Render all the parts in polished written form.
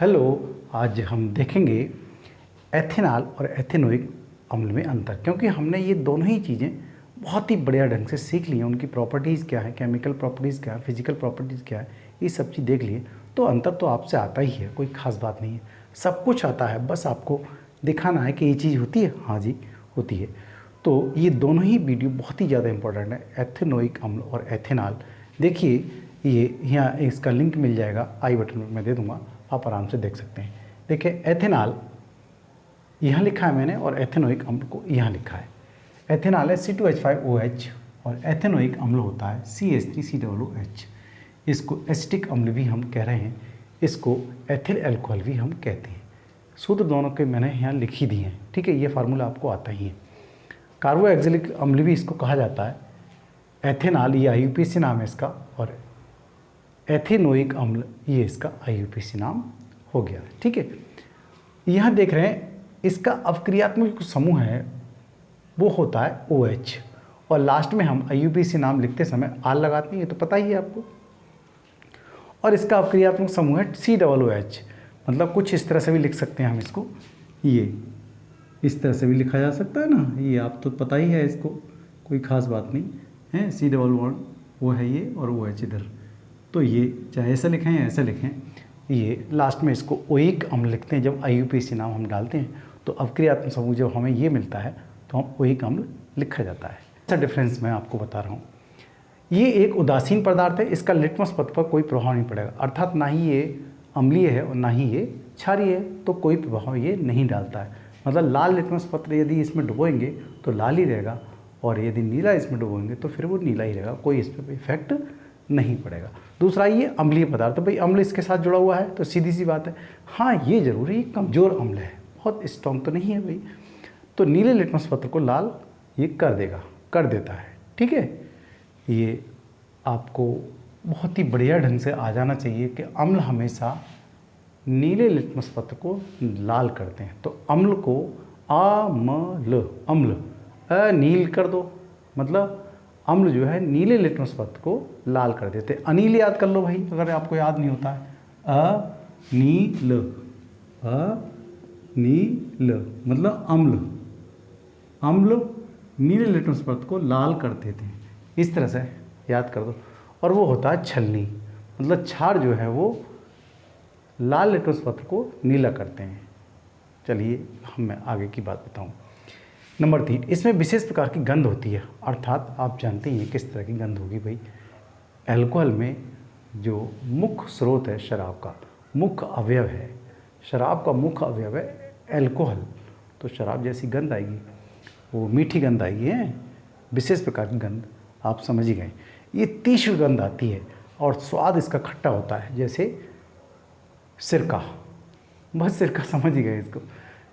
Hello, आज हम देखेंगे एथेनॉल और एथेनोइक अम्ल में अंतर, क्योंकि हमने ये दोनों ही चीज़ें बहुत ही बढ़िया ढंग से सीख ली हैं। उनकी प्रॉपर्टीज़ क्या है, केमिकल प्रॉपर्टीज़ क्या है, फिजिकल प्रॉपर्टीज़ क्या है, ये सब चीज़ देख लिए तो अंतर तो आपसे आता ही है, कोई ख़ास बात नहीं है। सब कुछ आता है, बस आपको दिखाना है कि ये चीज़ होती है। हाँ जी, होती है। तो ये दोनों ही वीडियो बहुत ही ज़्यादा इंपॉर्टेंट है, एथेनोइक अम्ल और एथेनॉल। देखिए, ये यहाँ इसका लिंक मिल जाएगा, आई बटन में मैं दे दूँगा, आप आराम से देख सकते हैं। देखिए, एथेनॉल यहाँ लिखा है मैंने और एथेनोइक अम्ल को यहाँ लिखा है। एथेनॉल है C2H5OH और एथेनोइक अम्ल होता है CH3COOH। इसको एसिटिक अम्ल भी हम कह रहे हैं, इसको एथिल अल्कोहल भी हम कहते हैं। सूत्र दोनों के मैंने यहाँ लिख ही दिए हैं, ठीक है। ये फार्मूला आपको आता ही है। कार्बोक्सिलिक अम्ल भी इसको कहा जाता है। एथेनॉल ये IUPAC नाम है इसका, और एथेनोइक अम्ल ये इसका IUPAC नाम हो गया, ठीक है। यहाँ देख रहे हैं, इसका अपक्रियात्मक समूह है वो होता है OH, और लास्ट में हम IUPAC नाम लिखते समय आल लगाते हैं, ये तो पता ही है आपको। और इसका अपक्रियात्मक समूह है COOH, मतलब कुछ इस तरह से भी लिख सकते हैं हम इसको, ये इस तरह से भी लिखा जा सकता है ना, ये आप तो पता ही है, इसको कोई ख़ास बात नहीं है। C डबल बॉन्ड वो है ये, और OH इधर, तो ये चाहे ऐसा लिखें या ऐसा लिखें, ये लास्ट में इसको ओइक अम्ल लिखते हैं। जब IUPAC नाम हम डालते हैं तो अपक्रियात्मक समूह जब हमें ये मिलता है तो हम ओइक अम्ल लिखा जाता है। ऐसा डिफरेंस मैं आपको बता रहा हूँ। ये एक उदासीन पदार्थ है, इसका लिटमस पथ पर कोई प्रभाव नहीं पड़ेगा, अर्थात ना ही ये अम्लीय है और ना ही ये क्षारीय है, तो कोई प्रभाव ये नहीं डालता है। मतलब लाल लिटमस पत्र यदि इसमें डुबोएंगे तो लाल ही रहेगा, और यदि नीला इसमें डुबोएंगे तो फिर वो नीला ही रहेगा, कोई इस पर इफेक्ट नहीं पड़ेगा। दूसरा, ये अम्लीय पदार्थ है, भाई अम्ल इसके साथ जुड़ा हुआ है तो सीधी सी बात है, हाँ ये जरूर है, ये कमज़ोर अम्ल है, बहुत स्ट्रॉन्ग तो नहीं है भाई, तो नीले लिटमस पत्र को लाल ये कर देता है, ठीक है। ये आपको बहुत ही बढ़िया ढंग से आ जाना चाहिए कि अम्ल हमेशा नीले लिटमस पत्र को लाल करते हैं। तो अम्ल को अम्ल अनील कर दो, मतलब अम्ल जो है नीले लिटमस पत्र को लाल कर देते हैं। अनील याद कर लो भाई, अगर आपको याद नहीं होता है, अनील मतलब अम्ल नीले लिटमस पत्र को लाल कर देते हैं, इस तरह से याद कर दो। और वो होता है छलनी, मतलब क्षार जो है वो लाल लिटमस पत्र को नीला करते हैं। चलिए मैं आगे की बात बताऊं। नंबर 3, इसमें विशेष प्रकार की गंध होती है, अर्थात आप जानते ही हैं किस तरह की गंध होगी भाई। अल्कोहल में जो मुख्य स्रोत है शराब का, मुख्य अवयव है, शराब का मुख्य अवयव है अल्कोहल, तो शराब जैसी गंध आएगी, वो मीठी गंध आएगी है, विशेष प्रकार की गंध, आप समझ ही गए। ये तीव्र गंध आती है और स्वाद इसका खट्टा होता है, जैसे सिरका, बस सिरका समझ ही गए इसको,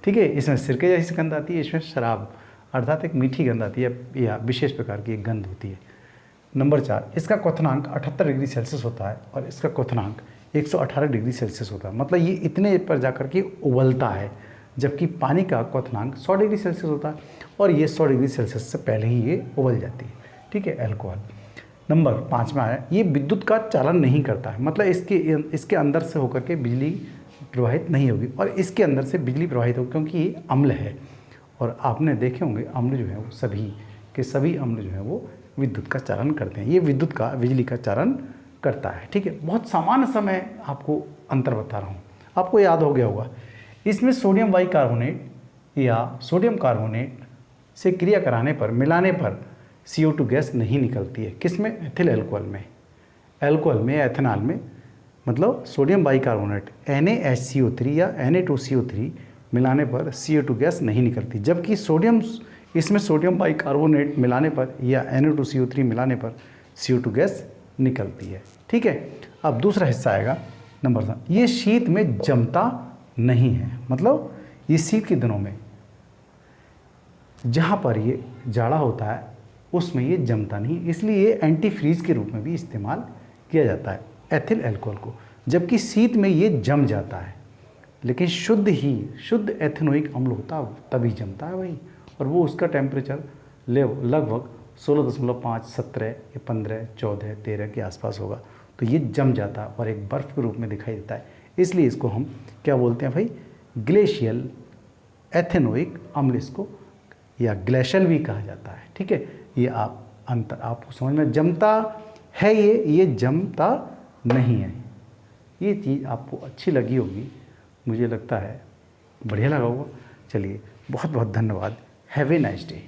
ठीक है। इसमें सिरके जैसी गंध आती है, इसमें शराब अर्थात एक मीठी गंध आती है, या विशेष प्रकार की एक गंध होती है। नंबर 4, इसका क्वथनांक 78 डिग्री सेल्सियस होता है और इसका क्वथनांक 118 डिग्री सेल्सियस होता है, मतलब ये इतने पर जाकर के उबलता है, जबकि पानी का क्वथनांक 100 डिग्री सेल्सियस होता है और ये 100 डिग्री सेल्सियस से पहले ही ये उबल जाती है, ठीक है, अल्कोहल। नंबर 5 में आया, ये विद्युत का चालन नहीं करता है, मतलब इसके अंदर से होकर के बिजली प्रवाहित नहीं होगी, और इसके अंदर से बिजली प्रवाहित होगी क्योंकि ये अम्ल है। और आपने देखे होंगे अम्ल जो है वो सभी अम्ल जो है वो विद्युत का चालन करते हैं, ये बिजली का चालन करता है, ठीक है। बहुत सामान्य सा मैं आपको अंतर बता रहा हूँ, आपको याद हो गया होगा। इसमें सोडियम बाइकार्बोनेट या सोडियम कार्बोनेट से क्रिया कराने पर, मिलाने पर CO2 गैस नहीं निकलती है। किसमें? एथिल अल्कोहल में एथेनॉल में, मतलब सोडियम बाइकार्बोनेट NaHCO3 या Na2CO3 मिलाने पर CO2 गैस नहीं निकलती, जबकि इसमें सोडियम बाइकार्बोनेट मिलाने पर या Na2CO3 मिलाने पर CO2 गैस निकलती है, ठीक है। अब दूसरा हिस्सा आएगा नंबर 7, ये शीत में जमता नहीं है, मतलब ये शीत के दिनों में जहाँ पर ये जाड़ा होता है उसमें ये जमता नहीं, इसलिए ये एंटी फ्रीज के रूप में भी इस्तेमाल किया जाता है एथिल अल्कोहल को, जबकि शीत में ये जम जाता है, लेकिन शुद्ध एथेनोइक अम्ल होता तभी जमता है भाई, और वो उसका टेम्परेचर लगभग 16.5, 17 या 15, 14, 13 के आसपास होगा, तो ये जम जाता है और एक बर्फ़ के रूप में दिखाई देता है। इसलिए इसको हम क्या बोलते हैं भाई, ग्लेशियल एथेनोइक अम्ल इसको, या ग्लेशियल भी कहा जाता है। ठीक है, ये आप अंतर आपको समझ में, जमता है ये जमता नहीं है। ये चीज़ आपको अच्छी लगी होगी, मुझे लगता है बढ़िया लगा होगा। चलिए, बहुत बहुत धन्यवाद। Have a nice day.